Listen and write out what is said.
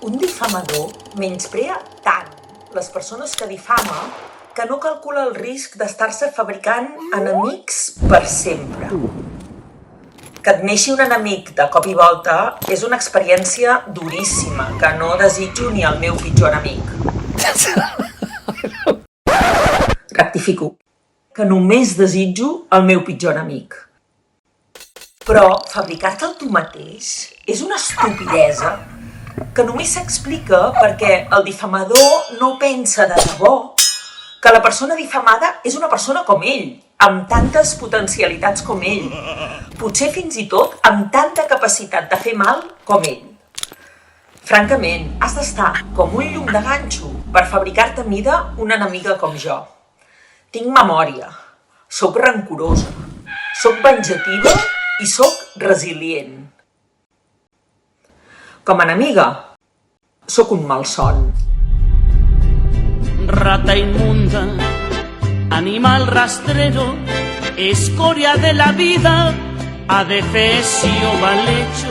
Un difamador menysprea tant les persones que difama que no calcula el risc d'estar-se fabricant enemics per sempre. Que et neixi un enemic de cop i volta és una experiència duríssima que no desitjo ni al meu pitjor enemic. Rectifico, que només desitjo el meu pitjor enemic. Però fabricar-te tu mateix és una estupidesa que només s'explica perquè el difamador no pensa de debò que la persona difamada és una persona com ell, amb tantes potencialitats com ell, potser fins i tot amb tanta capacitat de fer mal com ell. Francament, has d'estar com un llum de ganxo per fabricar-te a mida una enemiga com jo. Tinc memòria, sóc rancorosa, sóc venjativa i sóc resilient. Com a enemiga, sóc un malson. Rata inmunda, animal rastrero, escoria de la vida, adefesio mal hecho.